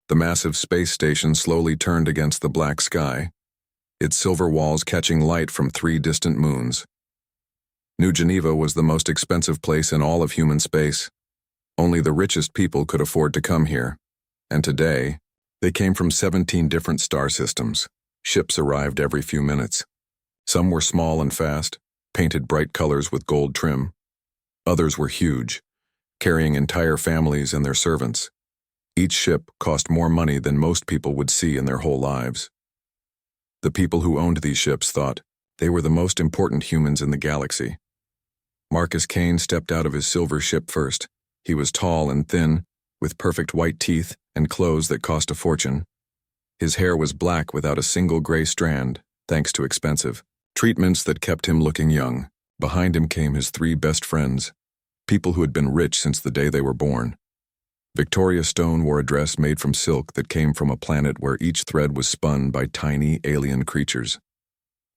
The massive space station slowly turned against the black sky, its silver walls catching light from 3 distant moons. New Geneva was the most expensive place in all of human space. Only the richest people could afford to come here, and today, they came from 17 different star systems. Ships arrived every few minutes. Some were small and fast, painted bright colors with gold trim. Others were huge, carrying entire families and their servants. Each ship cost more money than most people would see in their whole lives. The people who owned these ships thought they were the most important humans in the galaxy. Marcus Kane stepped out of his silver ship first. He was tall and thin, with perfect white teeth and clothes that cost a fortune. His hair was black without a single gray strand, thanks to expensive treatments that kept him looking young. Behind him came his 3 best friends, people who had been rich since the day they were born. Victoria Stone wore a dress made from silk that came from a planet where each thread was spun by tiny alien creatures.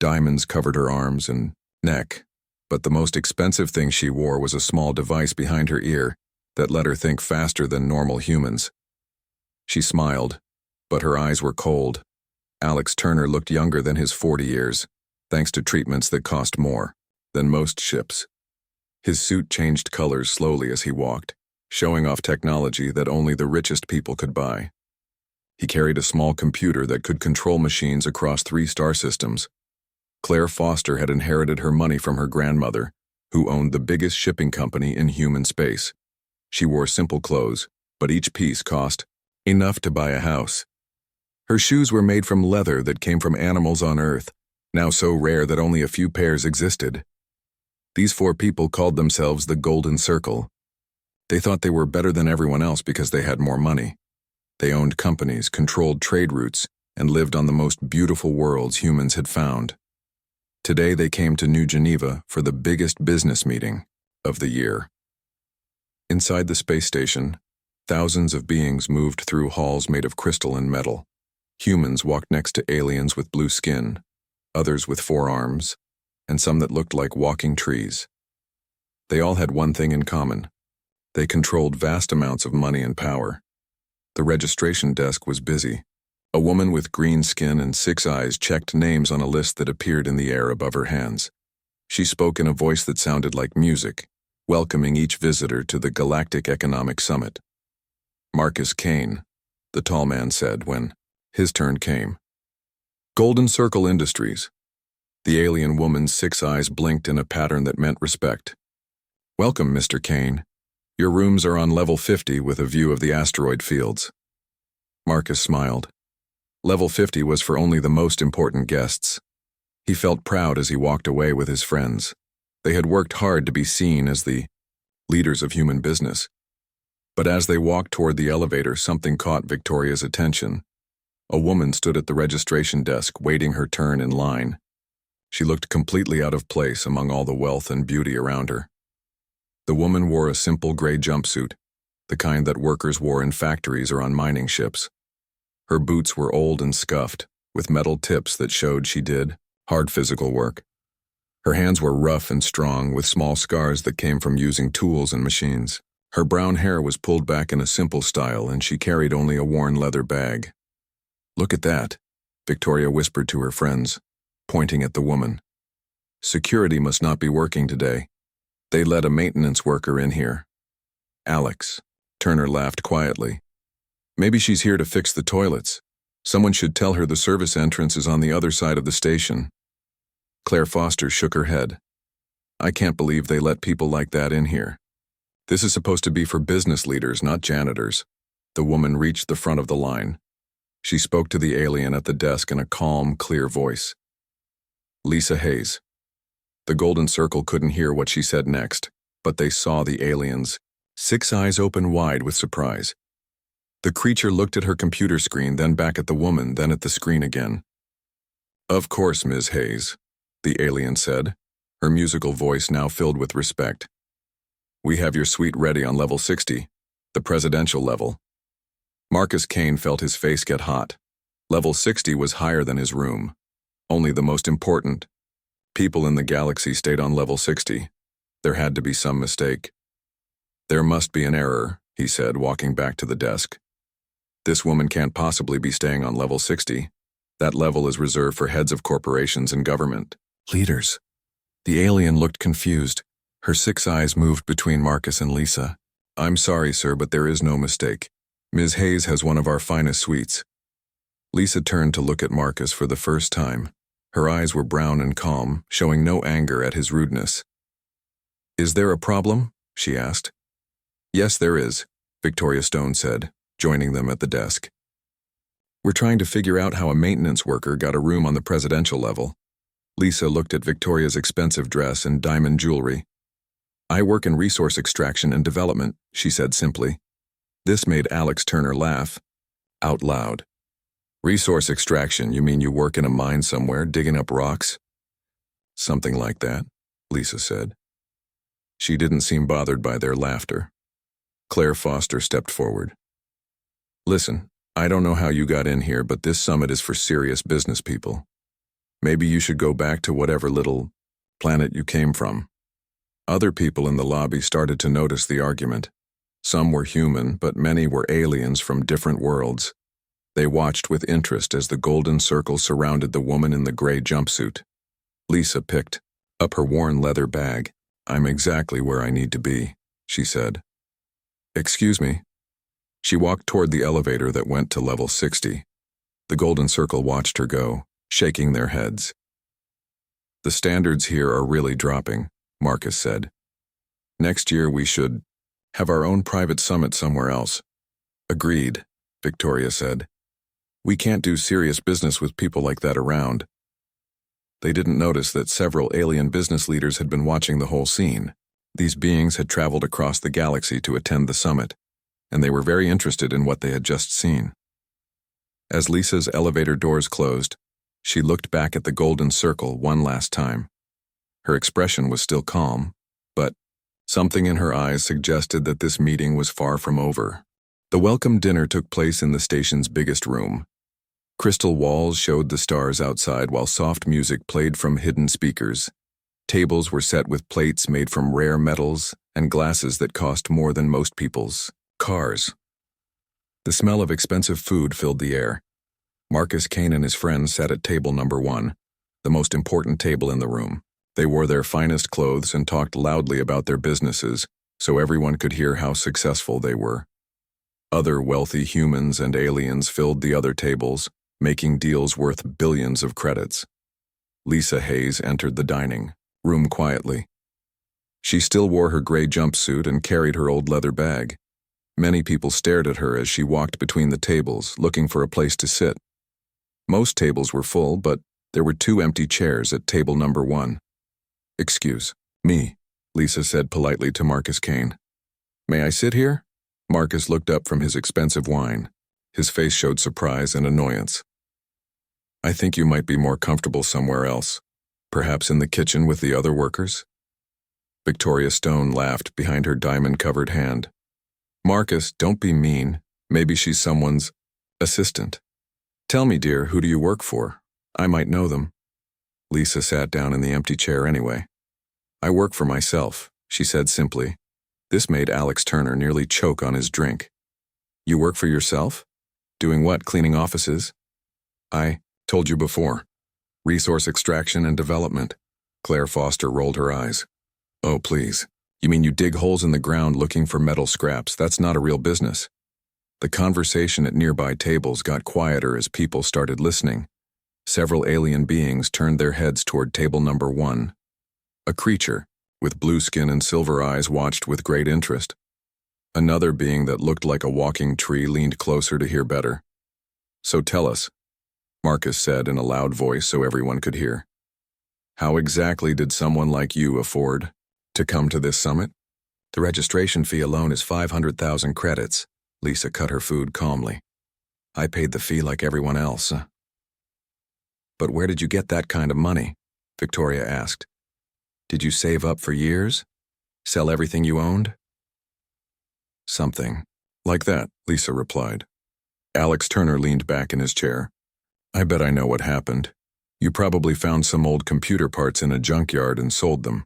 Diamonds covered her arms and neck, but the most expensive thing she wore was a small device behind her ear that let her think faster than normal humans. She smiled, but her eyes were cold. Alex Turner looked younger than his 40 years, thanks to treatments that cost more than most ships. His suit changed colors slowly as he walked, showing off technology that only the richest people could buy. He carried a small computer that could control machines across 3 star systems. Claire Foster had inherited her money from her grandmother, who owned the biggest shipping company in human space. She wore simple clothes, but each piece cost enough to buy a house. Her shoes were made from leather that came from animals on Earth, now so rare that only a few pairs existed. These 4 people called themselves the Golden Circle. They thought they were better than everyone else because they had more money. They owned companies, controlled trade routes, and lived on the most beautiful worlds humans had found. Today they came to New Geneva for the biggest business meeting of the year. Inside the space station, thousands of beings moved through halls made of crystal and metal. Humans walked next to aliens with blue skin, others with 4 arms, and some that looked like walking trees. They all had one thing in common. They controlled vast amounts of money and power. The registration desk was busy. A woman with green skin and 6 eyes checked names on a list that appeared in the air above her hands. She spoke in a voice that sounded like music, welcoming each visitor to the Galactic Economic Summit. Marcus Kane, the tall man said when his turn came. Golden Circle Industries. The alien woman's 6 eyes blinked in a pattern that meant respect. Welcome, Mr. Kane. Your rooms are on level 50 with a view of the asteroid fields. Marcus smiled. Level 50 was for only the most important guests. He felt proud as he walked away with his friends. They had worked hard to be seen as the leaders of human business. But as they walked toward the elevator, something caught Victoria's attention. A woman stood at the registration desk, waiting her turn in line. She looked completely out of place among all the wealth and beauty around her. The woman wore a simple gray jumpsuit, the kind that workers wore in factories or on mining ships. Her boots were old and scuffed, with metal tips that showed she did hard physical work. Her hands were rough and strong, with small scars that came from using tools and machines. Her brown hair was pulled back in a simple style, and she carried only a worn leather bag. "Look at that," Victoria whispered to her friends, pointing at the woman. "Security must not be working today. They let a maintenance worker in here." "Alex," Turner laughed quietly. "Maybe she's here to fix the toilets. Someone should tell her the service entrance is on the other side of the station." Claire Foster shook her head. "I can't believe they let people like that in here. This is supposed to be for business leaders, not janitors." The woman reached the front of the line. She spoke to the alien at the desk in a calm, clear voice. "Lisa Hayes." The Golden Circle couldn't hear what she said next, but they saw the alien's 6 eyes open wide with surprise. The creature looked at her computer screen, then back at the woman, then at the screen again. "Of course, Ms. Hayes," the alien said, her musical voice now filled with respect. "We have your suite ready on level 60, the presidential level." Marcus Kane felt his face get hot. Level 60 was higher than his room. Only the most important people in the galaxy stayed on level 60. There had to be some mistake. "There must be an error," he said, walking back to the desk. This woman can't possibly be staying on level 60. That level is reserved for heads of corporations and government leaders. The alien looked confused. Her 6 eyes moved between Marcus and Lisa. I'm sorry, sir, but there is no mistake. Ms. Hayes has one of our finest suites. Lisa turned to look at Marcus for the first time. Her eyes were brown and calm, showing no anger at his rudeness. Is there a problem? She asked. Yes, there is, Victoria Stone said, joining them at the desk. We're trying to figure out how a maintenance worker got a room on the presidential level. Lisa looked at Victoria's expensive dress and diamond jewelry. I work in resource extraction and development, she said simply. This made Alex Turner laugh, out loud. Resource extraction, you mean you work in a mine somewhere, digging up rocks? Something like that, Lisa said. She didn't seem bothered by their laughter. Claire Foster stepped forward. Listen, I don't know how you got in here, but this summit is for serious business people. Maybe you should go back to whatever little planet you came from. Other people in the lobby started to notice the argument. Some were human, but many were aliens from different worlds. They watched with interest as the golden circle surrounded the woman in the gray jumpsuit. Lisa picked up her worn leather bag. I'm exactly where I need to be, she said. Excuse me. She walked toward the elevator that went to level 60. The golden circle watched her go, shaking their heads. The standards here are really dropping, Marcus said. Next year we should have our own private summit somewhere else. Agreed, Victoria said. We can't do serious business with people like that around. They didn't notice that several alien business leaders had been watching the whole scene. These beings had traveled across the galaxy to attend the summit, and they were very interested in what they had just seen. As Lisa's elevator doors closed, she looked back at the golden circle one last time. Her expression was still calm, but something in her eyes suggested that this meeting was far from over. The welcome dinner took place in the station's biggest room. Crystal walls showed the stars outside while soft music played from hidden speakers. Tables were set with plates made from rare metals and glasses that cost more than most people's cars. The smell of expensive food filled the air. Marcus Kane and his friends sat at table number 1, the most important table in the room. They wore their finest clothes and talked loudly about their businesses, so everyone could hear how successful they were. Other wealthy humans and aliens filled the other tables, making deals worth billions of credits. Lisa Hayes entered the dining room quietly. She still wore her gray jumpsuit and carried her old leather bag. Many people stared at her as she walked between the tables, looking for a place to sit. Most tables were full, but there were 2 empty chairs at table number 1. Excuse me, Lisa said politely to Marcus Kane. May I sit here? Marcus looked up from his expensive wine. His face showed surprise and annoyance. I think you might be more comfortable somewhere else, perhaps in the kitchen with the other workers. Victoria Stone laughed behind her diamond-covered hand. Marcus, don't be mean. Maybe she's someone's assistant. Tell me, dear, who do you work for? I might know them. Lisa sat down in the empty chair anyway. I work for myself, she said simply. This made Alex Turner nearly choke on his drink. You work for yourself? Doing what, cleaning offices? I told you before. Resource extraction and development. Claire Foster rolled her eyes. Oh, please. You mean you dig holes in the ground looking for metal scraps? That's not a real business. The conversation at nearby tables got quieter as people started listening. Several alien beings turned their heads toward table number 1. A creature, with blue skin and silver eyes, watched with great interest. Another being that looked like a walking tree leaned closer to hear better. So tell us, Marcus said in a loud voice so everyone could hear. How exactly did someone like you afford to come to this summit? The registration fee alone is 500,000 credits. Lisa cut her food calmly. I paid the fee like everyone else. But where did you get that kind of money? Victoria asked. Did you save up for years? Sell everything you owned? Something like that, Lisa replied. Alex Turner leaned back in his chair. I bet I know what happened. You probably found some old computer parts in a junkyard and sold them.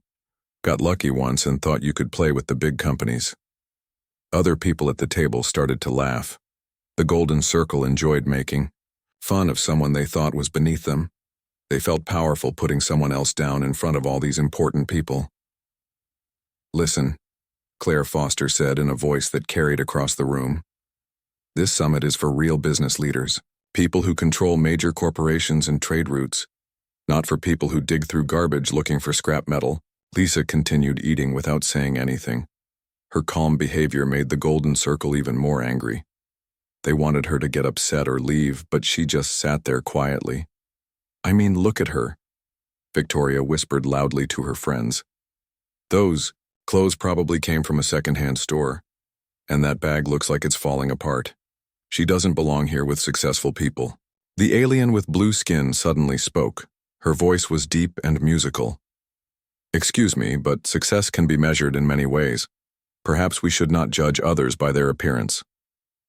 Got lucky once and thought you could play with the big companies. Other people at the table started to laugh. The Golden Circle enjoyed making fun of someone they thought was beneath them. They felt powerful putting someone else down in front of all these important people. "Listen," Claire Foster said in a voice that carried across the room. "This summit is for real business leaders, people who control major corporations and trade routes, not for people who dig through garbage looking for scrap metal." Lisa continued eating without saying anything. Her calm behavior made the Golden Circle even more angry. They wanted her to get upset or leave, but she just sat there quietly. "I mean, look at her," Victoria whispered loudly to her friends. "Those clothes probably came from a second-hand store, and that bag looks like it's falling apart. She doesn't belong here with successful people." The alien with blue skin suddenly spoke. Her voice was deep and musical. "Excuse me, but success can be measured in many ways. Perhaps we should not judge others by their appearance."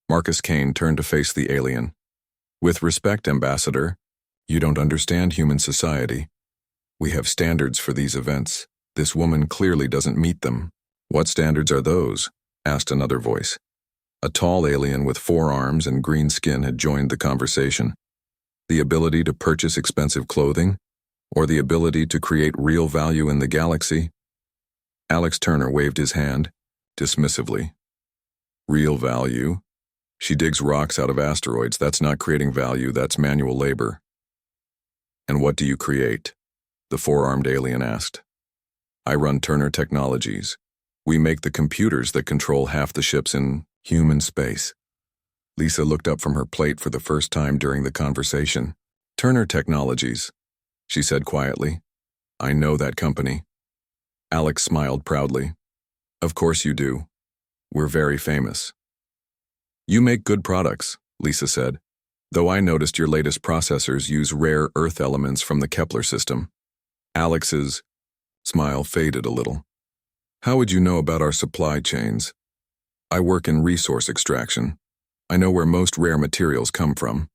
Marcus Kane turned to face the alien. "With respect, Ambassador, you don't understand human society. We have standards for these events. This woman clearly doesn't meet them." "What standards are those?" asked another voice. A tall alien with 4 arms and green skin had joined the conversation. "The ability to purchase expensive clothing? Or the ability to create real value in the galaxy?" Alex Turner waved his hand, dismissively. "Real value? She digs rocks out of asteroids. That's not creating value, that's manual labor." "And what do you create?" the 4-armed alien asked. "I run Turner Technologies. We make the computers that control half the ships in human space." Lisa looked up from her plate for the first time during the conversation. "Turner Technologies," she said quietly. "I know that company." Alex smiled proudly. "Of course you do. We're very famous." "You make good products," Lisa said, "though I noticed your latest processors use rare earth elements from the Kepler system." Alex's smile faded a little. "How would you know about our supply chains?" "I work in resource extraction. I know where most rare materials come from."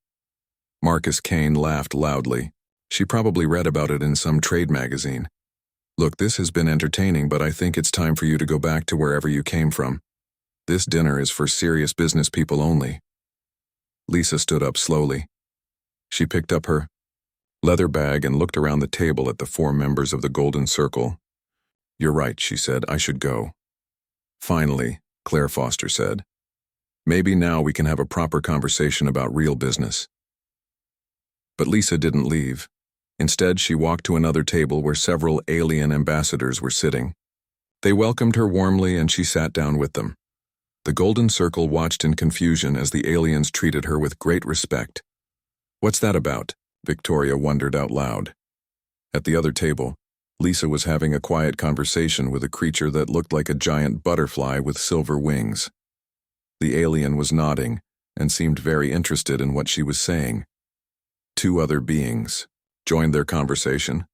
Marcus Kane laughed loudly. She probably read about it in some trade magazine. "Look, this has been entertaining, but I think it's time for you to go back to wherever you came from. This dinner is for serious business people only." Lisa stood up slowly. She picked up her leather bag and looked around the table at the 4 members of the Golden Circle. "You're right," she said. "I should go." "Finally," Claire Foster said. "Maybe now we can have a proper conversation about real business." But Lisa didn't leave. Instead, she walked to another table where several alien ambassadors were sitting. They welcomed her warmly and she sat down with them. The Golden Circle watched in confusion as the aliens treated her with great respect. "What's that about?" Victoria wondered out loud. At the other table, Lisa was having a quiet conversation with a creature that looked like a giant butterfly with silver wings. The alien was nodding and seemed very interested in what she was saying. 2 other beings joined their conversation,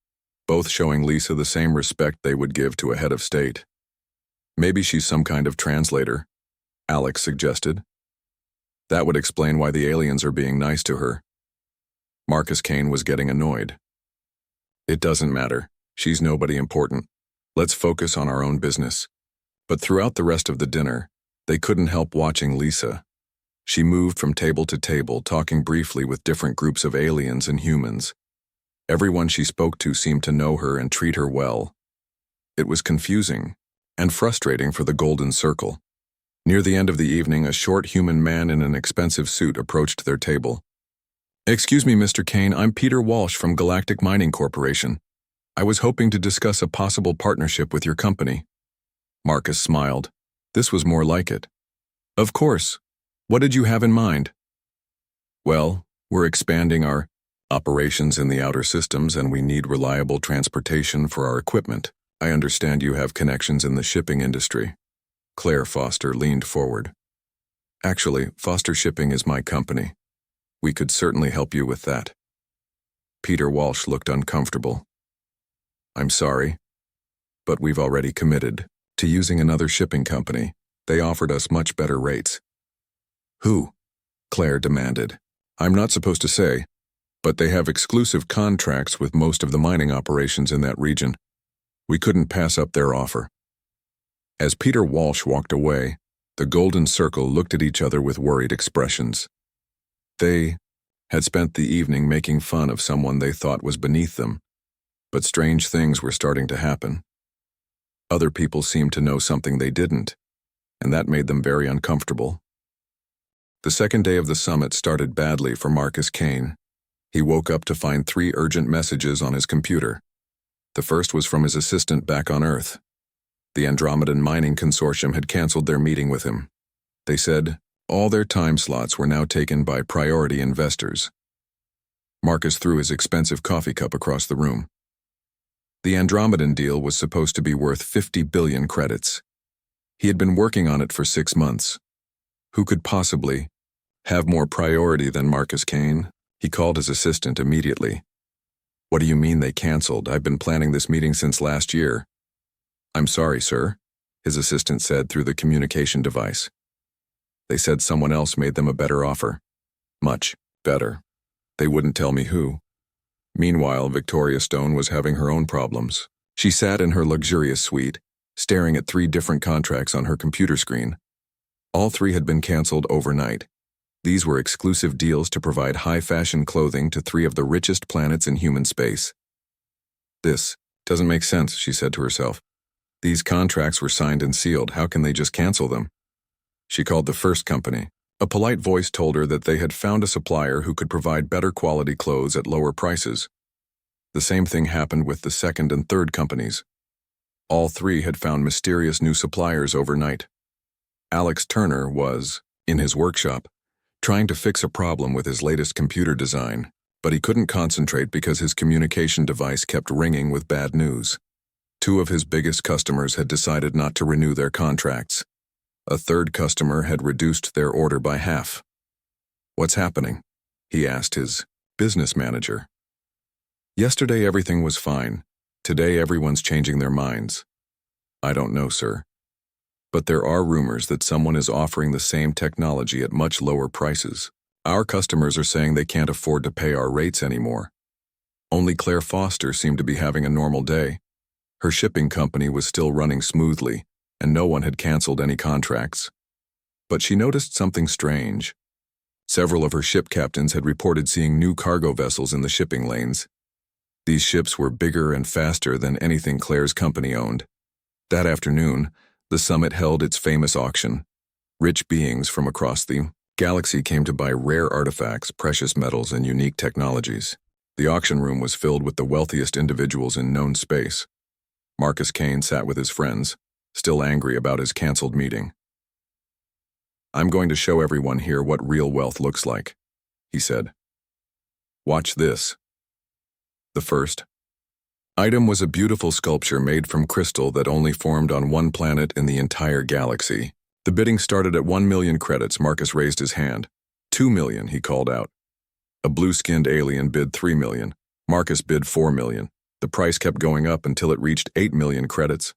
both showing Lisa the same respect they would give to a head of state. "Maybe she's some kind of translator," Alex suggested. "That would explain why the aliens are being nice to her." Marcus Kane was getting annoyed. "It doesn't matter. She's nobody important. Let's focus on our own business." But throughout the rest of the dinner, they couldn't help watching Lisa. She moved from table to table, talking briefly with different groups of aliens and humans. Everyone she spoke to seemed to know her and treat her well. It was confusing and frustrating for the Golden Circle. Near the end of the evening, a short human man in an expensive suit approached their table. "Excuse me, Mr. Kane, I'm Peter Walsh from Galactic Mining Corporation. I was hoping to discuss a possible partnership with your company." Marcus smiled. This was more like it. "Of course. What did you have in mind?" "Well, we're expanding our operations in the outer systems and we need reliable transportation for our equipment. I understand you have connections in the shipping industry." Claire Foster leaned forward. "Actually, Foster Shipping is my company. We could certainly help you with that." Peter Walsh looked uncomfortable. "I'm sorry, but we've already committed to using another shipping company. They offered us much better rates." "Who?" Claire demanded. "I'm not supposed to say, but they have exclusive contracts with most of the mining operations in that region. We couldn't pass up their offer." As Peter Walsh walked away, The golden circle looked at each other with worried expressions. They had spent the evening making fun of someone they thought was beneath them, but strange things were starting to happen. Other people seemed to know something they didn't, and that made them very uncomfortable. The second day of the summit started badly for Marcus Kane. He woke up to find 3 urgent messages on his computer. The first was from his assistant back on Earth. The Andromedan Mining Consortium had canceled their meeting with him. They said all their time slots were now taken by priority investors. Marcus threw his expensive coffee cup across the room. The Andromedan deal was supposed to be worth 50 billion credits. He had been working on it for 6 months. Who could possibly have more priority than Marcus Kane? He called his assistant immediately. What do you mean they canceled? I've been planning this meeting since last year. I'm sorry, sir, his assistant said through the communication device. They said someone else made them a better offer. Much better. They wouldn't tell me who. Meanwhile, Victoria Stone was having her own problems. She sat in her luxurious suite, staring at 3 different contracts on her computer screen. All 3 had been canceled overnight. These were exclusive deals to provide high-fashion clothing to 3 of the richest planets in human space. This doesn't make sense, she said to herself. These contracts were signed and sealed. How can they just cancel them? She called the first company. A polite voice told her that they had found a supplier who could provide better quality clothes at lower prices. The same thing happened with the second and third companies. All 3 had found mysterious new suppliers overnight. Alex Turner was, in his workshop, trying to fix a problem with his latest computer design, but he couldn't concentrate because his communication device kept ringing with bad news. 2 of his biggest customers had decided not to renew their contracts. A third customer had reduced their order by half. What's happening? He asked his business manager. Yesterday everything was fine. Today everyone's changing their minds. I don't know, sir. But there are rumors that someone is offering the same technology at much lower prices. Our customers are saying they can't afford to pay our rates anymore. Only Claire Foster seemed to be having a normal day. Her shipping company was still running smoothly, and no one had canceled any contracts. But she noticed something strange. Several of her ship captains had reported seeing new cargo vessels in the shipping lanes. These ships were bigger and faster than anything Claire's company owned. That afternoon, the summit held its famous auction. Rich beings from across the galaxy came to buy rare artifacts, precious metals, and unique technologies. The auction room was filled with the wealthiest individuals in known space. Marcus Kane sat with his friends, still angry about his canceled meeting. I'm going to show everyone here what real wealth looks like, he said. Watch this. The first item was a beautiful sculpture made from crystal that only formed on one planet in the entire galaxy. The bidding started at 1 million credits. Marcus raised his hand. 2 million, he called out. A blue-skinned alien bid 3 million. Marcus bid 4 million. The price kept going up until it reached 8 million credits.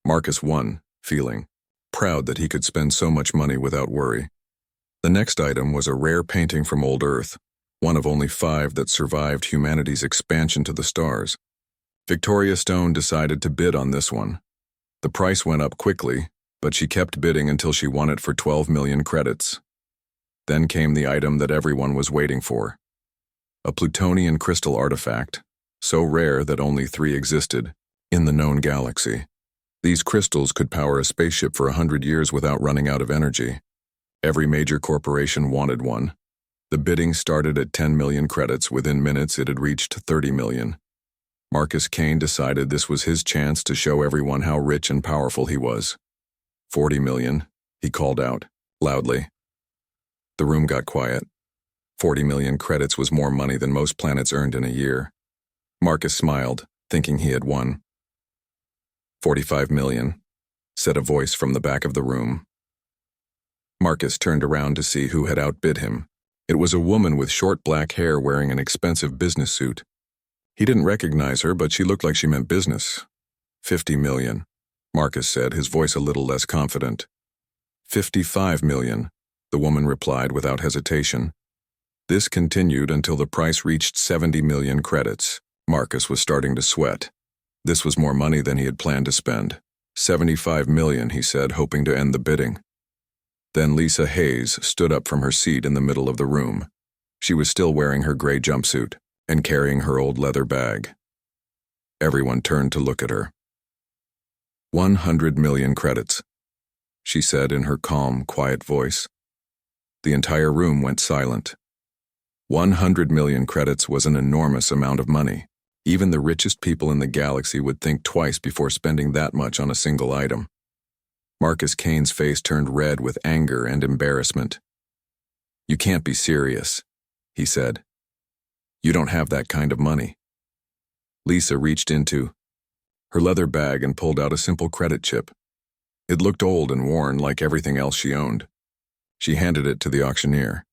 Marcus won, feeling proud that he could spend so much money without worry. The next item was a rare painting from old Earth, one of only 5 that survived humanity's expansion to the stars. Victoria Stone decided to bid on this one. The price went up quickly, but she kept bidding until she won it for 12 million credits. Then came the item that everyone was waiting for. A Plutonian crystal artifact, so rare that only 3 existed in the known galaxy. These crystals could power a spaceship for 100 years without running out of energy. Every major corporation wanted one. The bidding started at 10 million credits. Within minutes, it had reached 30 million. Marcus Kane decided this was his chance to show everyone how rich and powerful he was. 40 million, he called out, loudly. The room got quiet. 40 million credits was more money than most planets earned in a year. Marcus smiled, thinking he had won. 45 million, said a voice from the back of the room. Marcus turned around to see who had outbid him. It was a woman with short black hair wearing an expensive business suit. He didn't recognize her, but she looked like she meant business. 50 million, Marcus said, his voice a little less confident. 55 million, the woman replied without hesitation. This continued until the price reached 70 million credits. Marcus was starting to sweat. This was more money than he had planned to spend. 75 million, he said, hoping to end the bidding. Then Lisa Hayes stood up from her seat in the middle of the room. She was still wearing her gray jumpsuit and carrying her old leather bag. Everyone turned to look at her. 100 million credits, she said in her calm, quiet voice. The entire room went silent. 100 million credits was an enormous amount of money. Even the richest people in the galaxy would think twice before spending that much on a single item. Marcus Kane's face turned red with anger and embarrassment. "You can't be serious," he said. "You don't have that kind of money." Lisa reached into her leather bag and pulled out a simple credit chip. It looked old and worn like everything else she owned. She handed it to the auctioneer.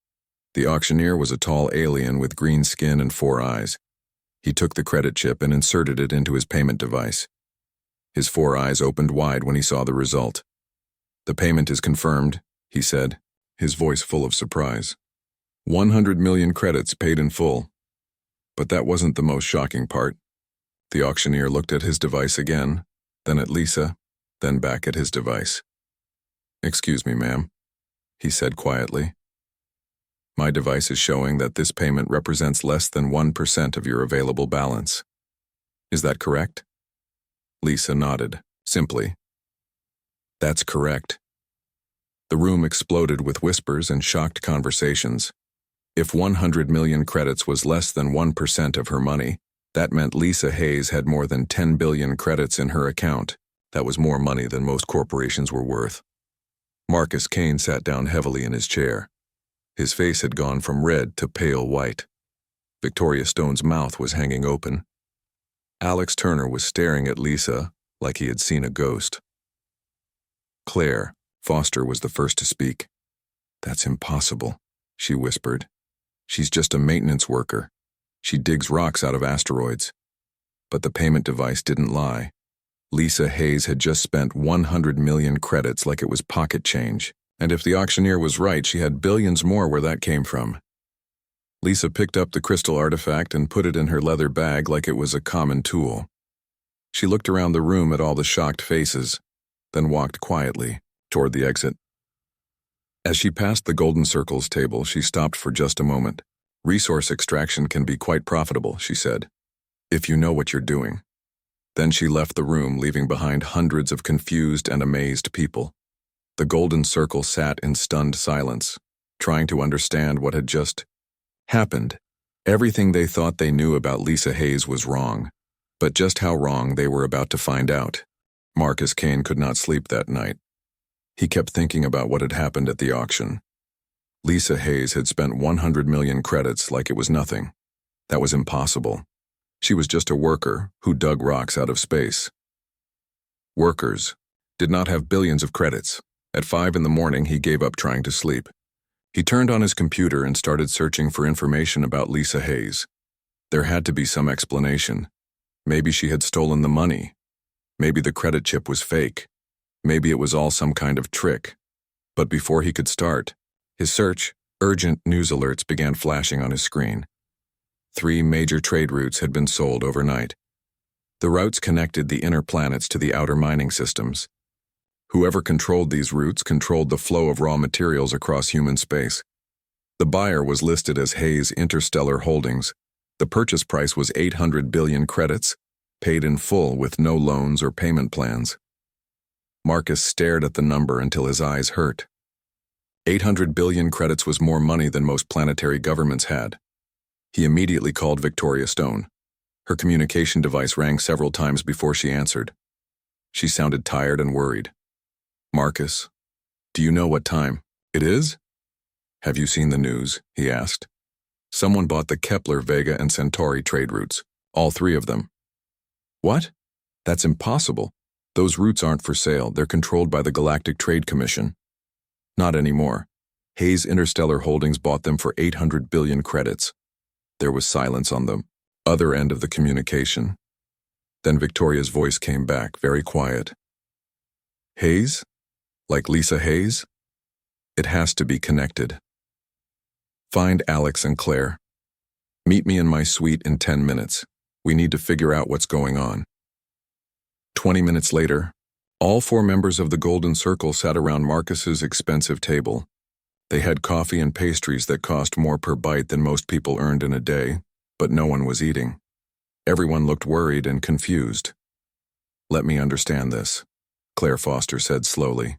The auctioneer was a tall alien with green skin and 4 eyes. He took the credit chip and inserted it into his payment device. His 4 eyes opened wide when he saw the result. "The payment is confirmed," he said, his voice full of surprise. 100 million credits paid in full. But that wasn't the most shocking part. The auctioneer looked at his device again, then at Lisa, then back at his device. "Excuse me, ma'am," he said quietly. "My device is showing that this payment represents less than 1% of your available balance. Is that correct?" Lisa nodded, simply. "That's correct." The room exploded with whispers and shocked conversations. If 100 million credits was less than 1% of her money, that meant Lisa Hayes had more than 10 billion credits in her account. That was more money than most corporations were worth. Marcus Kane sat down heavily in his chair. His face had gone from red to pale white. Victoria Stone's mouth was hanging open. Alex Turner was staring at Lisa like he had seen a ghost. Claire Foster was the first to speak. "That's impossible," she whispered. "She's just a maintenance worker. She digs rocks out of asteroids." But the payment device didn't lie. Lisa Hayes had just spent 100 million credits like it was pocket change. And if the auctioneer was right, she had billions more where that came from. Lisa picked up the crystal artifact and put it in her leather bag like it was a common tool. She looked around the room at all the shocked faces, then walked quietly toward the exit. As she passed the Golden Circle's table, she stopped for just a moment. "Resource extraction can be quite profitable," she said, "if you know what you're doing." Then she left the room, leaving behind hundreds of confused and amazed people. The Golden Circle sat in stunned silence, trying to understand what had just happened. Everything they thought they knew about Lisa Hayes was wrong, but just how wrong they were about to find out. Marcus Kane could not sleep that night. He kept thinking about what had happened at the auction. Lisa Hayes had spent 100 million credits like it was nothing. That was impossible. She was just a worker who dug rocks out of space. Workers did not have billions of credits. At 5 in the morning, he gave up trying to sleep. He turned on his computer and started searching for information about Lisa Hayes. There had to be some explanation. Maybe she had stolen the money. Maybe the credit chip was fake. Maybe it was all some kind of trick. But before he could start his search, urgent news alerts began flashing on his screen. 3 major trade routes had been sold overnight. The routes connected the inner planets to the outer mining systems. Whoever controlled these routes controlled the flow of raw materials across human space. The buyer was listed as Hayes Interstellar Holdings. The purchase price was 800 billion credits, paid in full with no loans or payment plans. Marcus stared at the number until his eyes hurt. 800 billion credits was more money than most planetary governments had. He immediately called Victoria Stone. Her communication device rang several times before she answered. She sounded tired and worried. "Marcus, do you know what time it is?" "Have you seen the news?" he asked. "Someone bought the Kepler, Vega, and Centauri trade routes, all 3 of them." "What? That's impossible. Those routes aren't for sale. They're controlled by the Galactic Trade Commission." "Not anymore. Hayes Interstellar Holdings bought them for 800 billion credits." There was silence on the other end of the communication. Then Victoria's voice came back, very quiet. "Hayes? Like Lisa Hayes? It has to be connected. Find Alex and Claire. Meet me in my suite in 10 minutes. We need to figure out what's going on." 20 minutes later, All 4 members of the Golden Circle sat around Marcus's expensive table. They had coffee and pastries that cost more per bite than most people earned in a day, but no one was eating. Everyone looked worried and confused. "Let me understand this," Claire Foster said slowly.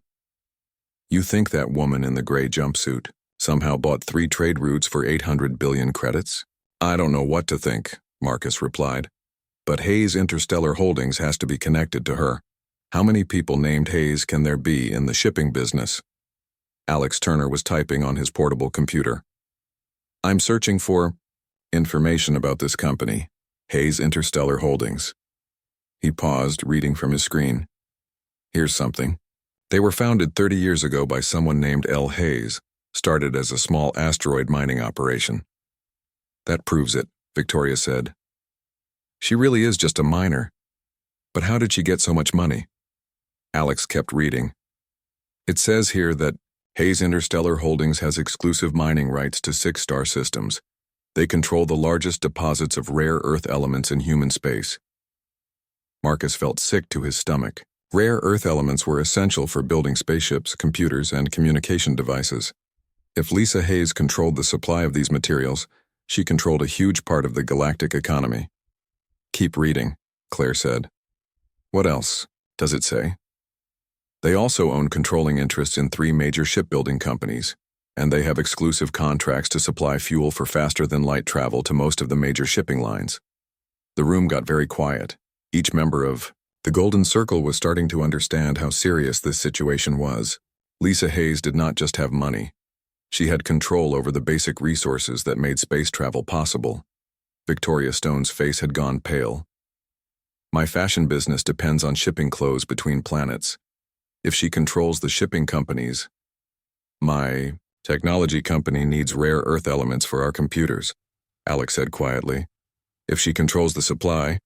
"You think that woman in the gray jumpsuit somehow bought 3 trade routes for 800 billion credits?" "I don't know what to think," Marcus replied. "But Hayes Interstellar Holdings has to be connected to her. How many people named Hayes can there be in the shipping business?" Alex Turner was typing on his portable computer. "I'm searching for information about this company, Hayes Interstellar Holdings." He paused, reading from his screen. "Here's something. They were founded 30 years ago by someone named L. Hayes, started as a small asteroid mining operation." "That proves it," Victoria said. "She really is just a miner. But how did she get so much money?" Alex kept reading. "It says here that Hayes Interstellar Holdings has exclusive mining rights to 6 star systems. They control the largest deposits of rare earth elements in human space." Marcus felt sick to his stomach. Rare earth elements were essential for building spaceships, computers, and communication devices. If Lisa Hayes controlled the supply of these materials, she controlled a huge part of the galactic economy. "Keep reading," Claire said. "What else does it say?" "They also own controlling interests in 3 major shipbuilding companies, and they have exclusive contracts to supply fuel for faster-than-light travel to most of the major shipping lines." The room got very quiet. Each member of the Golden Circle was starting to understand how serious this situation was. Lisa Hayes did not just have money. She had control over the basic resources that made space travel possible. Victoria Stone's face had gone pale. "My fashion business depends on shipping clothes between planets. If she controls the shipping companies, my technology company needs rare earth elements for our computers," Alex said quietly. "If she controls the supply..."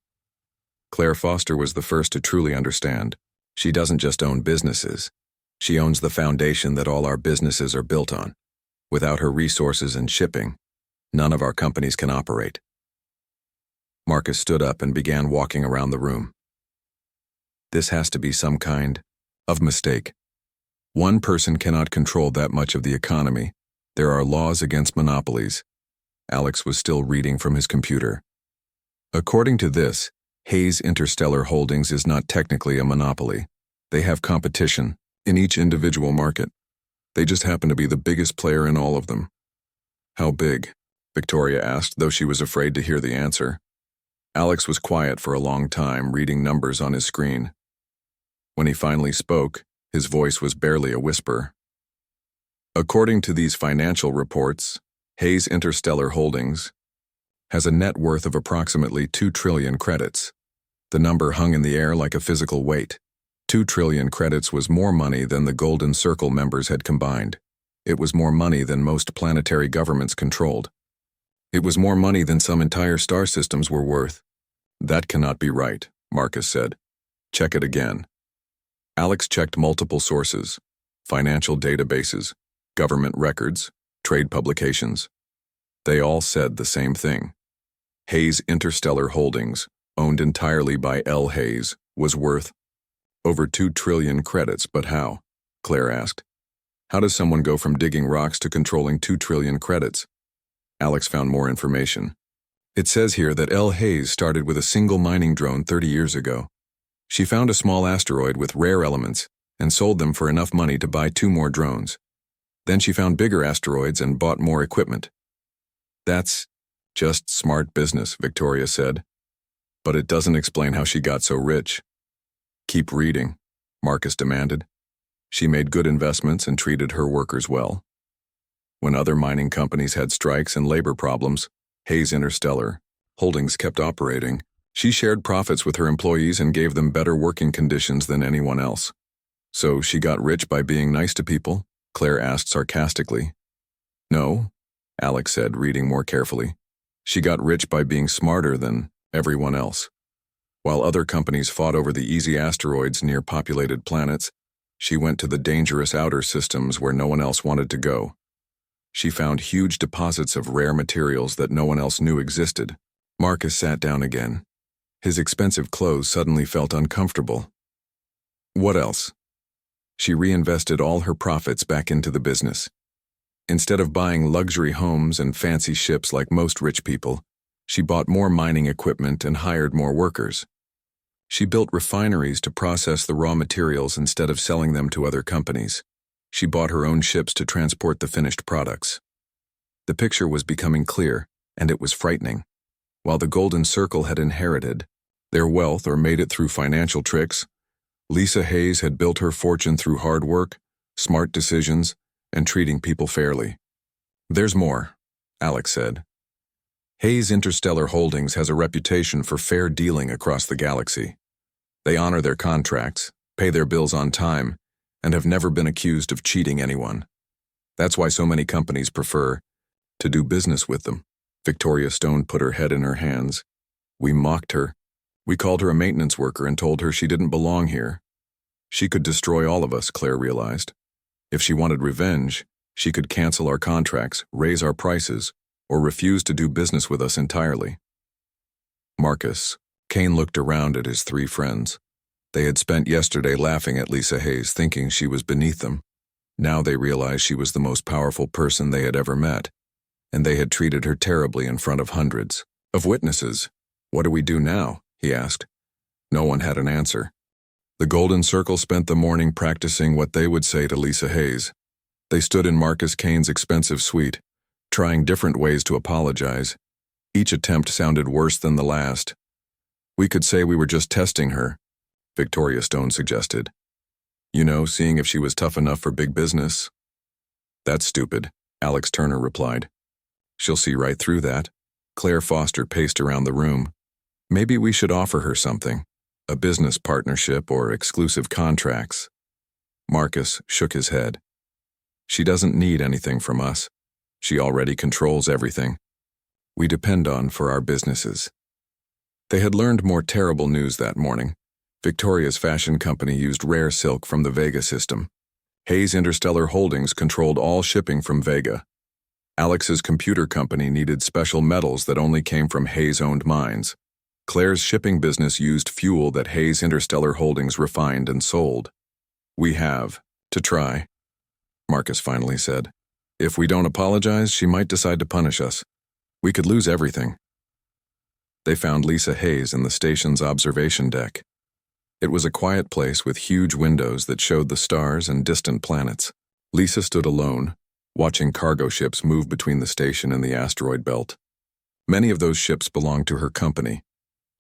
Claire Foster was the first to truly understand. "She doesn't just own businesses. She owns the foundation that all our businesses are built on. Without her resources and shipping, none of our companies can operate." Marcus stood up and began walking around the room. "This has to be some kind of mistake. One person cannot control that much of the economy. There are laws against monopolies." Alex was still reading from his computer. "According to this, Hayes Interstellar Holdings is not technically a monopoly. They have competition in each individual market. They just happen to be the biggest player in all of them." "How big?" Victoria asked, though she was afraid to hear the answer. Alex was quiet for a long time, reading numbers on his screen. When he finally spoke, his voice was barely a whisper. "According to these financial reports, Hayes Interstellar Holdings has a net worth of approximately 2 trillion credits." The number hung in the air like a physical weight. 2 trillion credits was more money than the Golden Circle members had combined. It was more money than most planetary governments controlled. It was more money than some entire star systems were worth. "That cannot be right," Marcus said. "Check it again." Alex checked multiple sources: financial databases, government records, trade publications. They all said the same thing. Hayes Interstellar Holdings, owned entirely by L. Hayes, was worth over 2 trillion credits. "But how?" Claire asked. "How does someone go from digging rocks to controlling 2 trillion credits?" Alex found more information. "It says here that L. Hayes started with a single mining drone 30 years ago. She found a small asteroid with rare elements and sold them for enough money to buy 2 more drones. Then she found bigger asteroids and bought more equipment." "That's just smart business," Victoria said. "But it doesn't explain how she got so rich." "Keep reading," Marcus demanded. "She made good investments and treated her workers well. When other mining companies had strikes and labor problems, Hayes Interstellar Holdings kept operating. She shared profits with her employees and gave them better working conditions than anyone else." "So she got rich by being nice to people?" Claire asked sarcastically. "No," Alex said, reading more carefully. "She got rich by being smarter than everyone else. While other companies fought over the easy asteroids near populated planets, she went to the dangerous outer systems where no one else wanted to go. She found huge deposits of rare materials that no one else knew existed." Marcus sat down again. His expensive clothes suddenly felt uncomfortable. What else? She reinvested all her profits back into the business. Instead of buying luxury homes and fancy ships like most rich people, she bought more mining equipment and hired more workers. She built refineries to process the raw materials instead of selling them to other companies. She bought her own ships to transport the finished products. The picture was becoming clear, and it was frightening. While the Golden Circle had inherited their wealth or made it through financial tricks, Lisa Hayes had built her fortune through hard work, smart decisions, and treating people fairly. There's more, Alex said. Hayes Interstellar Holdings has a reputation for fair dealing across the galaxy. They honor their contracts, pay their bills on time, and have never been accused of cheating anyone. That's why so many companies prefer to do business with them. Victoria Stone put her head in her hands. We mocked her. We called her a maintenance worker and told her she didn't belong here. She could destroy all of us, Claire realized. If she wanted revenge, she could cancel our contracts, raise our prices, or refuse to do business with us entirely. Marcus. Kane looked around at his three friends. They had spent yesterday laughing at Lisa Hayes, thinking she was beneath them. Now they realized she was the most powerful person they had ever met, and they had treated her terribly in front of hundreds of witnesses. What do we do now? He asked. No one had an answer. The Golden Circle spent the morning practicing what they would say to Lisa Hayes. They stood in Marcus Kane's expensive suite, trying different ways to apologize. Each attempt sounded worse than the last. We could say we were just testing her, Victoria Stone suggested. You know, seeing if she was tough enough for big business. That's stupid, Alex Turner replied. She'll see right through that. Claire Foster paced around the room. Maybe we should offer her something, a business partnership or exclusive contracts. Marcus shook his head. She doesn't need anything from us. She already controls everything we depend on for our businesses. They had learned more terrible news that morning. Victoria's fashion company used rare silk from the Vega system. Hayes Interstellar Holdings controlled all shipping from Vega. Alex's computer company needed special metals that only came from Hayes-owned mines. Claire's shipping business used fuel that Hayes Interstellar Holdings refined and sold. We have to try, Marcus finally said. If we don't apologize, she might decide to punish us. We could lose everything. They found Lisa Hayes in the station's observation deck. It was a quiet place with huge windows that showed the stars and distant planets. Lisa stood alone, watching cargo ships move between the station and the asteroid belt. Many of those ships belonged to her company.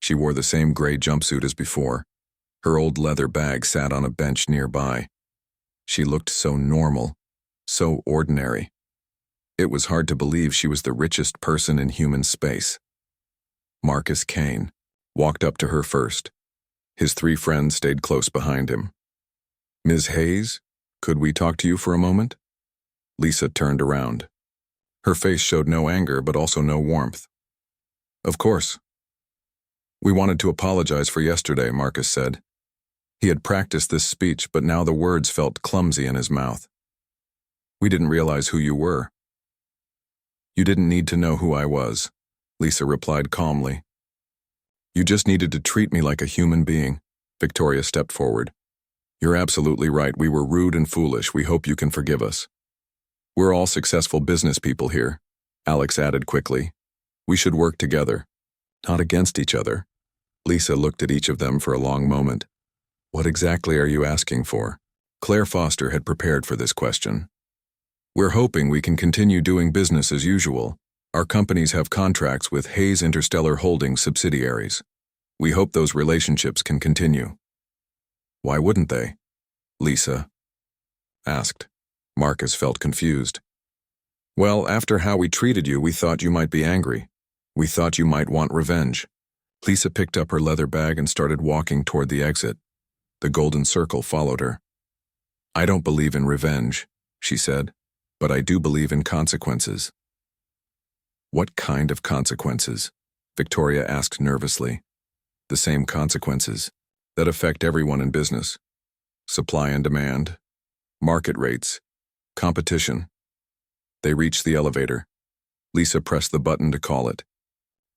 She wore the same gray jumpsuit as before. Her old leather bag sat on a bench nearby. She looked so normal, so ordinary. It was hard to believe she was the richest person in human space. Marcus Kane walked up to her first. His three friends stayed close behind him. Ms. Hayes, could we talk to you for a moment? Lisa turned around. Her face showed no anger, but also no warmth. Of course. We wanted to apologize for yesterday, Marcus said. He had practiced this speech, but now the words felt clumsy in his mouth. We didn't realize who you were. You didn't need to know who I was, Lisa replied calmly. You just needed to treat me like a human being. Victoria stepped forward. You're absolutely right. We were rude and foolish. We hope you can forgive us. We're all successful business people here, Alex added quickly. We should work together, not against each other. Lisa looked at each of them for a long moment. What exactly are you asking for? Claire Foster had prepared for this question. We're hoping we can continue doing business as usual. Our companies have contracts with Hayes Interstellar Holdings subsidiaries. We hope those relationships can continue. Why wouldn't they? Lisa asked. Marcus felt confused. Well, after how we treated you, we thought you might be angry. We thought you might want revenge. Lisa picked up her leather bag and started walking toward the exit. The Golden Circle followed her. I don't believe in revenge, she said, but I do believe in consequences. What kind of consequences? Victoria asked nervously. The same consequences that affect everyone in business. Supply and demand, market rates, competition. They reached the elevator. Lisa pressed the button to call it.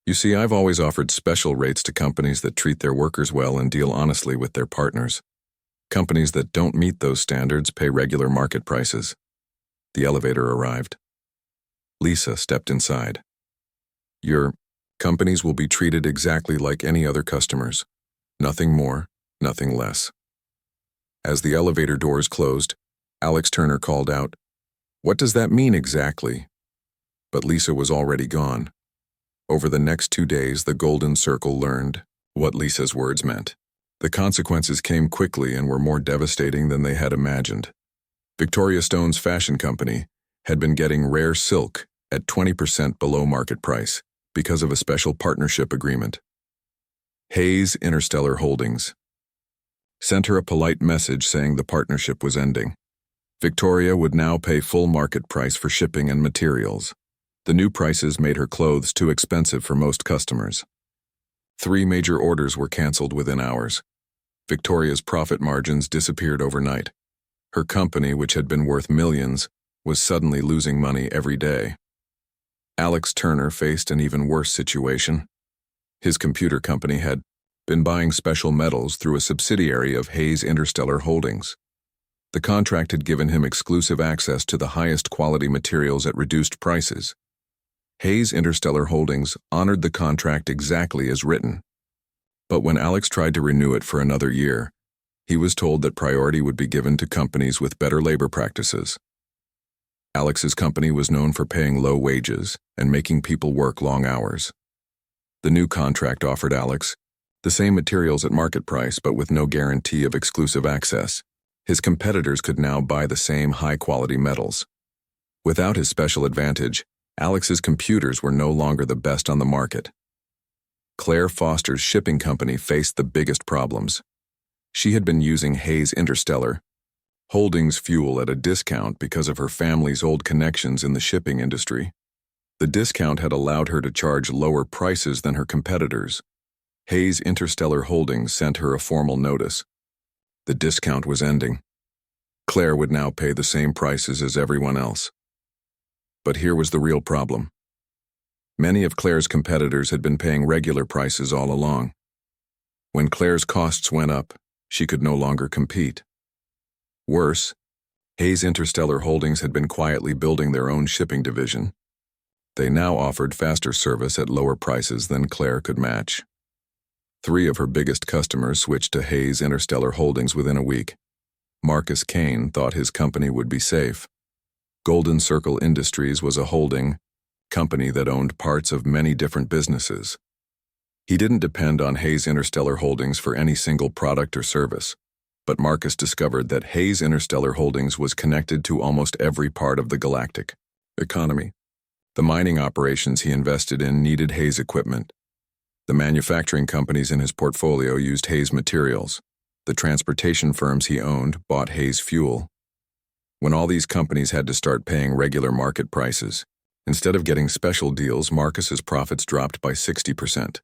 You see, I've always offered special rates to companies that treat their workers well and deal honestly with their partners. Companies that don't meet those standards pay regular market prices. The elevator arrived. Lisa stepped inside. Your companies will be treated exactly like any other customers. Nothing more, nothing less. As the elevator doors closed, Alex Turner called out, "What does that mean exactly?" But Lisa was already gone. Over the next 2 days, the Golden Circle learned what Lisa's words meant. The consequences came quickly and were more devastating than they had imagined. Victoria Stone's fashion company had been getting rare silk at 20% below market price because of a special partnership agreement. Hayes Interstellar Holdings sent her a polite message saying the partnership was ending. Victoria would now pay full market price for shipping and materials. The new prices made her clothes too expensive for most customers. 3 major orders were canceled within hours. Victoria's profit margins disappeared overnight. Her company, which had been worth millions, was suddenly losing money every day. Alex Turner faced an even worse situation. His computer company had been buying special metals through a subsidiary of Hayes Interstellar Holdings. The contract had given him exclusive access to the highest quality materials at reduced prices. Hayes Interstellar Holdings honored the contract exactly as written. But when Alex tried to renew it for another year, he was told that priority would be given to companies with better labor practices. Alex's company was known for paying low wages and making people work long hours. The new contract offered Alex the same materials at market price but with no guarantee of exclusive access. His competitors could now buy the same high-quality metals. Without his special advantage, Alex's computers were no longer the best on the market. Claire Foster's shipping company faced the biggest problems. She had been using Hayes Interstellar Holdings fuel at a discount because of her family's old connections in the shipping industry. The discount had allowed her to charge lower prices than her competitors. Hayes Interstellar Holdings sent her a formal notice. The discount was ending. Claire would now pay the same prices as everyone else. But here was the real problem. Many of Claire's competitors had been paying regular prices all along. When Claire's costs went up, she could no longer compete. Worse, Hayes Interstellar Holdings had been quietly building their own shipping division. They now offered faster service at lower prices than Claire could match. 3 of her biggest customers switched to Hayes Interstellar Holdings within a week. Marcus Kane thought his company would be safe. Golden Circle Industries was a holding company that owned parts of many different businesses. He didn't depend on Hayes Interstellar Holdings for any single product or service, but Marcus discovered that Hayes Interstellar Holdings was connected to almost every part of the galactic economy. The mining operations he invested in needed Hayes equipment. The manufacturing companies in his portfolio used Hayes materials. The transportation firms he owned bought Hayes fuel. When all these companies had to start paying regular market prices, instead of getting special deals, Marcus's profits dropped by 60%.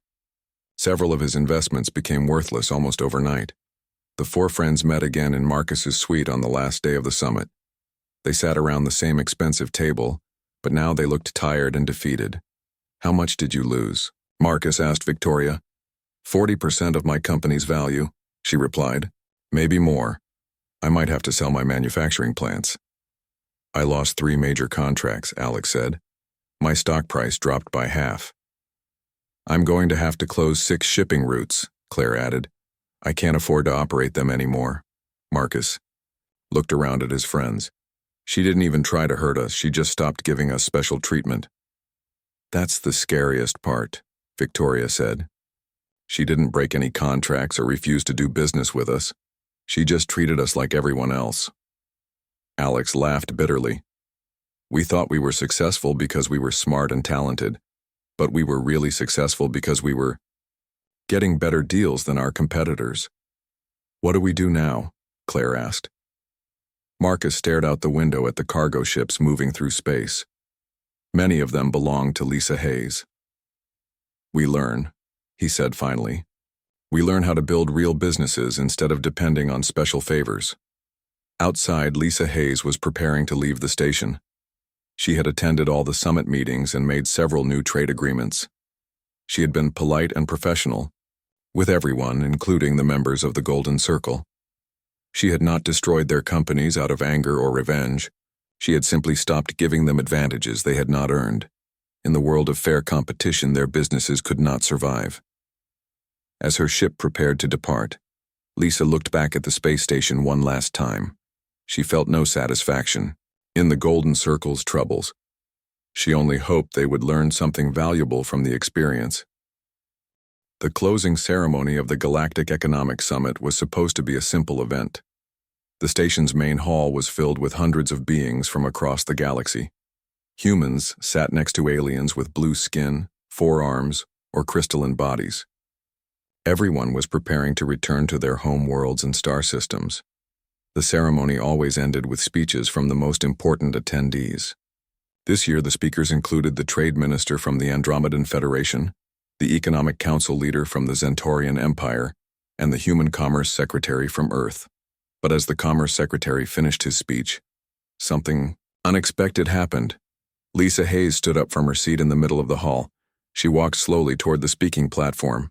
Several of his investments became worthless almost overnight. The 4 friends met again in Marcus's suite on the last day of the summit. They sat around the same expensive table, but now they looked tired and defeated. "How much did you lose?" Marcus asked Victoria. 40% of my company's value, she replied. "Maybe more. I might have to sell my manufacturing plants." "I lost 3 major contracts," Alex said. "My stock price dropped by half." "I'm going to have to close 6 shipping routes," Claire added. "I can't afford to operate them anymore." Marcus looked around at his friends. "She didn't even try to hurt us, she just stopped giving us special treatment." "That's the scariest part," Victoria said. "She didn't break any contracts or refuse to do business with us. She just treated us like everyone else." Alex laughed bitterly. "We thought we were successful because we were smart and talented, but we were really successful because we were getting better deals than our competitors." "What do we do now?" Claire asked. Marcus stared out the window at the cargo ships moving through space. Many of them belonged to Lisa Hayes. "We learn," he said finally. "We learn how to build real businesses instead of depending on special favors." Outside, Lisa Hayes was preparing to leave the station. She had attended all the summit meetings and made several new trade agreements. She had been polite and professional with everyone, including the members of the Golden Circle. She had not destroyed their companies out of anger or revenge. She had simply stopped giving them advantages they had not earned. In the world of fair competition, their businesses could not survive. As her ship prepared to depart, Lisa looked back at the space station one last time. She felt no satisfaction in the Golden Circle's troubles. She only hoped they would learn something valuable from the experience. The closing ceremony of the Galactic Economic Summit was supposed to be a simple event. The station's main hall was filled with hundreds of beings from across the galaxy. Humans sat next to aliens with blue skin, 4 arms, or crystalline bodies. Everyone was preparing to return to their home worlds and star systems. The ceremony always ended with speeches from the most important attendees. This year, the speakers included the Trade Minister from the Andromedan Federation, the Economic Council leader from the Zentorian Empire, and the Human Commerce Secretary from Earth. But as the Commerce Secretary finished his speech, something unexpected happened. Lisa Hayes stood up from her seat in the middle of the hall. She walked slowly toward the speaking platform.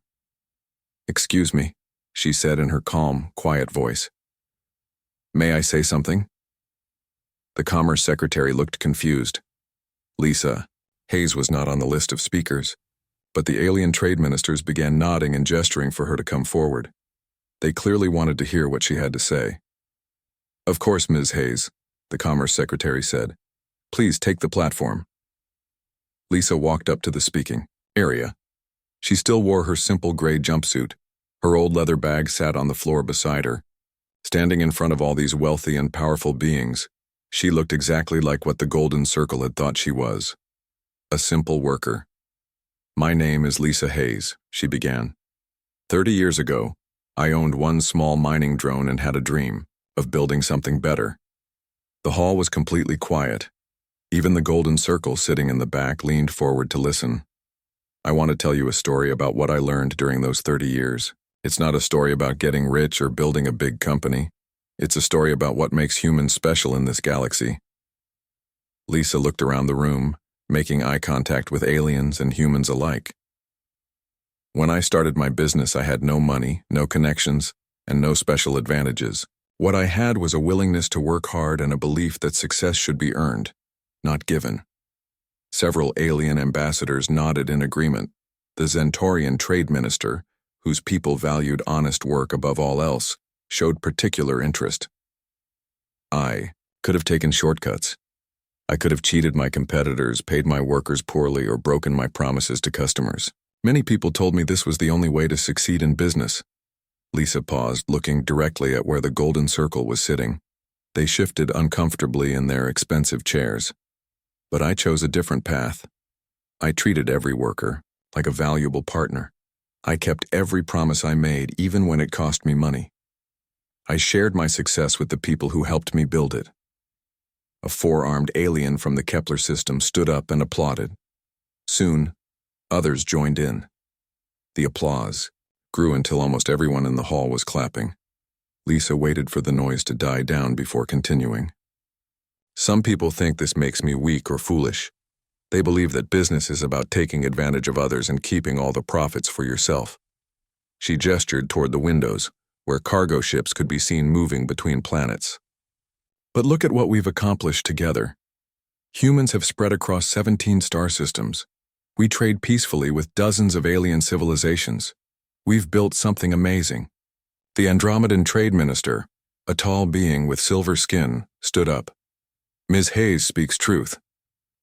"Excuse me," she said in her calm, quiet voice. "May I say something?" The Commerce Secretary looked confused. Lisa Hayes was not on the list of speakers, but the alien trade ministers began nodding and gesturing for her to come forward. They clearly wanted to hear what she had to say. "Of course, Ms. Hayes," the Commerce Secretary said. "Please take the platform." Lisa walked up to the speaking area. She still wore her simple gray jumpsuit. Her old leather bag sat on the floor beside her. Standing in front of all these wealthy and powerful beings, she looked exactly like what the Golden Circle had thought she was. A simple worker. "My name is Lisa Hayes," she began. 30 years ago, I owned one small mining drone and had a dream of building something better. The hall was completely quiet. Even the Golden Circle sitting in the back leaned forward to listen. I want to tell you a story about what I learned during those 30 years. It's not a story about getting rich or building a big company. It's a story about what makes humans special in this galaxy. Lisa looked around the room, making eye contact with aliens and humans alike. When I started my business, I had no money, no connections, and no special advantages. What I had was a willingness to work hard and a belief that success should be earned, not given. Several alien ambassadors nodded in agreement. The Zentorian trade minister, whose people valued honest work above all else, showed particular interest. I could have taken shortcuts. I could have cheated my competitors, paid my workers poorly, or broken my promises to customers. Many people told me this was the only way to succeed in business. Lisa paused, looking directly at where the Golden Circle was sitting. They shifted uncomfortably in their expensive chairs. But I chose a different path. I treated every worker like a valuable partner. I kept every promise I made, even when it cost me money. I shared my success with the people who helped me build it. A 4-armed alien from the Kepler system stood up and applauded. Soon, others joined in. The applause grew until almost everyone in the hall was clapping. Lisa waited for the noise to die down before continuing. "Some people think this makes me weak or foolish. They believe that business is about taking advantage of others and keeping all the profits for yourself." She gestured toward the windows, where cargo ships could be seen moving between planets. "But look at what we've accomplished together. Humans have spread across 17 star systems. We trade peacefully with dozens of alien civilizations. We've built something amazing." The Andromedan trade minister, a tall being with silver skin, stood up. "Ms. Hayes speaks truth.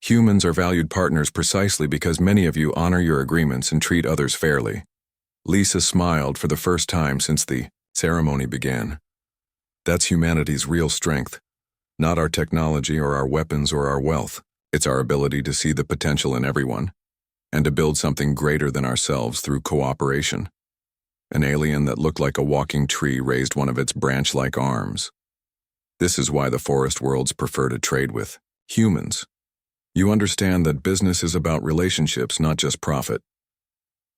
Humans are valued partners precisely because many of you honor your agreements and treat others fairly." Lisa smiled for the first time since the ceremony began. That's humanity's real strength. Not our technology or our weapons or our wealth. It's our ability to see the potential in everyone and to build something greater than ourselves through cooperation. An alien that looked like a walking tree raised one of its branch-like arms. This is why the forest worlds prefer to trade with humans. You understand that business is about relationships, not just profit.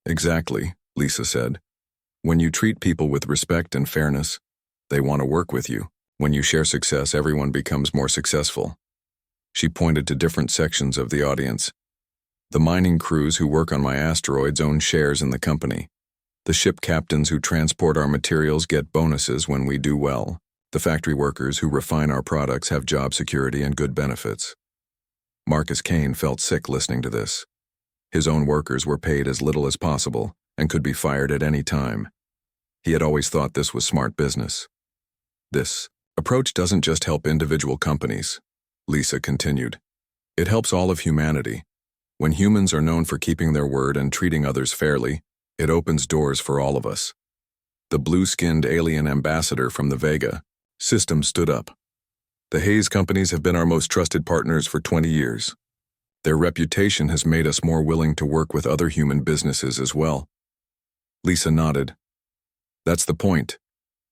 Exactly, Lisa said. When you treat people with respect and fairness, they want to work with you. When you share success, everyone becomes more successful. She pointed to different sections of the audience. The mining crews who work on my asteroids own shares in the company. The ship captains who transport our materials get bonuses when we do well. The factory workers who refine our products have job security and good benefits. Marcus Kane felt sick listening to this. His own workers were paid as little as possible and could be fired at any time. He had always thought this was smart business. This approach doesn't just help individual companies, Lisa continued. It helps all of humanity. When humans are known for keeping their word and treating others fairly, it opens doors for all of us. The blue-skinned alien ambassador from the Vega system stood up. The Hayes companies have been our most trusted partners for 20 years. Their reputation has made us more willing to work with other human businesses as well. Lisa nodded. That's the point.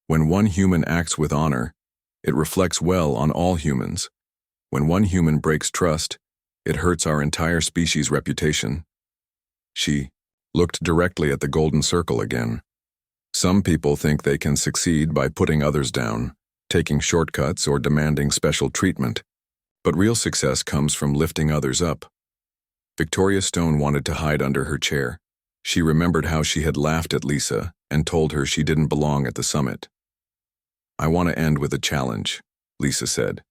When one human acts with honor, it reflects well on all humans. When one human breaks trust, it hurts our entire species' reputation. She looked directly at the golden circle again. Some people think they can succeed by putting others down, taking shortcuts, or demanding special treatment. But real success comes from lifting others up. Victoria Stone wanted to hide under her chair. She remembered how she had laughed at Lisa and told her she didn't belong at the summit. I want to end with a challenge, Lisa said.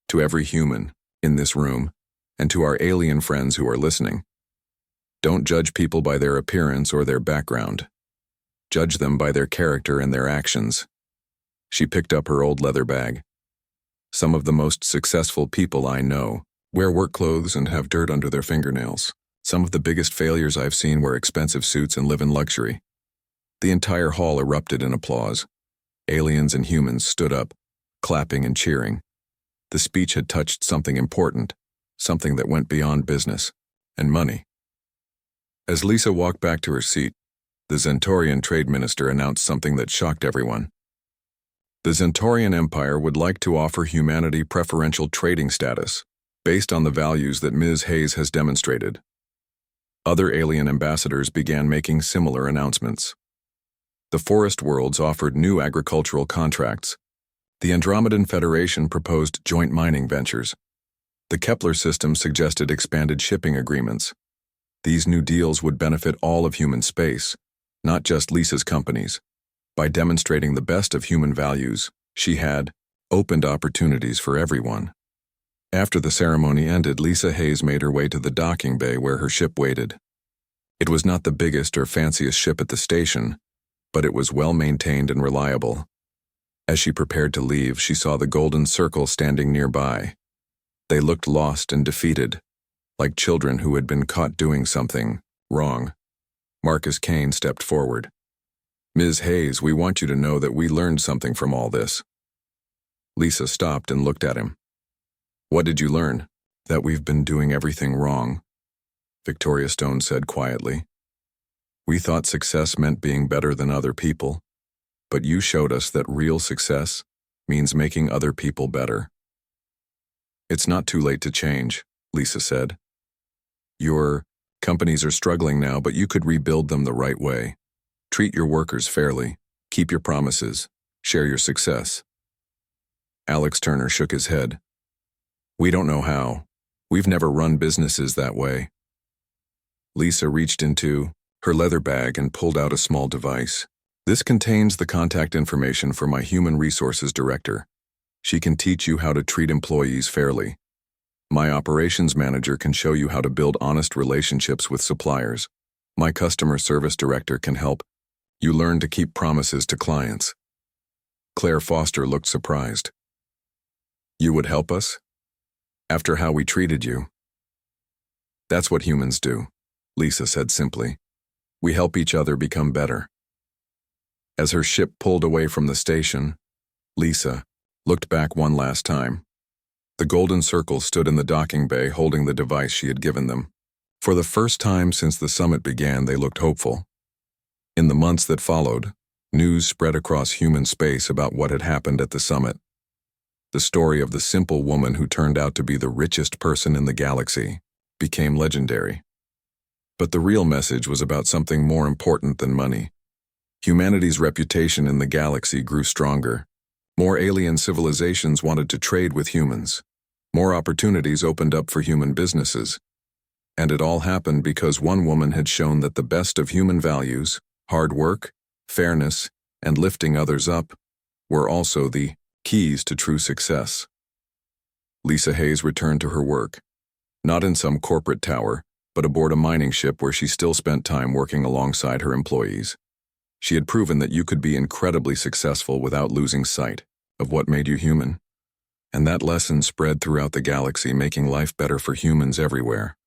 To every human in this room, and to our alien friends who are listening. Don't judge people by their appearance or their background. Judge them by their character and their actions. She picked up her old leather bag. Some of the most successful people I know wear work clothes and have dirt under their fingernails. Some of the biggest failures I've seen wear expensive suits and live in luxury. The entire hall erupted in applause. Aliens and humans stood up, clapping and cheering. The speech had touched something important, something that went beyond business and money. As Lisa walked back to her seat, the Zentorian trade minister announced something that shocked everyone. The Zentorian Empire would like to offer humanity preferential trading status based on the values that Ms. Hayes has demonstrated. Other alien ambassadors began making similar announcements. The Forest Worlds offered new agricultural contracts. The Andromedan Federation proposed joint mining ventures. The Kepler system suggested expanded shipping agreements. These new deals would benefit all of human space, not just Lisa's companies. By demonstrating the best of human values, she had opened opportunities for everyone. After the ceremony ended, Lisa Hayes made her way to the docking bay where her ship waited. It was not the biggest or fanciest ship at the station, but it was well maintained and reliable. As she prepared to leave, she saw the golden circle standing nearby. They looked lost and defeated, like children who had been caught doing something wrong. Marcus Kane stepped forward. Ms. Hayes, we want you to know that we learned something from all this. Lisa stopped and looked at him. What did you learn? That we've been doing everything wrong, Victoria Stone said quietly. We thought success meant being better than other people, but you showed us that real success means making other people better. It's not too late to change, Lisa said. Your companies are struggling now, but you could rebuild them the right way. Treat your workers fairly, keep your promises, share your success. Alex Turner shook his head. We don't know how. We've never run businesses that way. Lisa reached into her leather bag and pulled out a small device. This contains the contact information for my human resources director. She can teach you how to treat employees fairly. My operations manager can show you how to build honest relationships with suppliers. My customer service director can help you learn to keep promises to clients. Claire Foster looked surprised. You would help us? After how we treated you? That's what humans do, Lisa said simply. We help each other become better. As her ship pulled away from the station, Lisa looked back one last time. The golden circle stood in the docking bay holding the device she had given them. For the first time since the summit began, they looked hopeful. In the months that followed, news spread across human space about what had happened at the summit. The story of the simple woman who turned out to be the richest person in the galaxy became legendary. But the real message was about something more important than money. Humanity's reputation in the galaxy grew stronger. More alien civilizations wanted to trade with humans. More opportunities opened up for human businesses. And it all happened because one woman had shown that the best of human values, hard work, fairness, and lifting others up, were also the Keys to true success. Lisa Hayes returned to her work, not in some corporate tower, but aboard a mining ship where she still spent time working alongside her employees. She had proven that you could be incredibly successful without losing sight of what made you human. And that lesson spread throughout the galaxy, making life better for humans everywhere.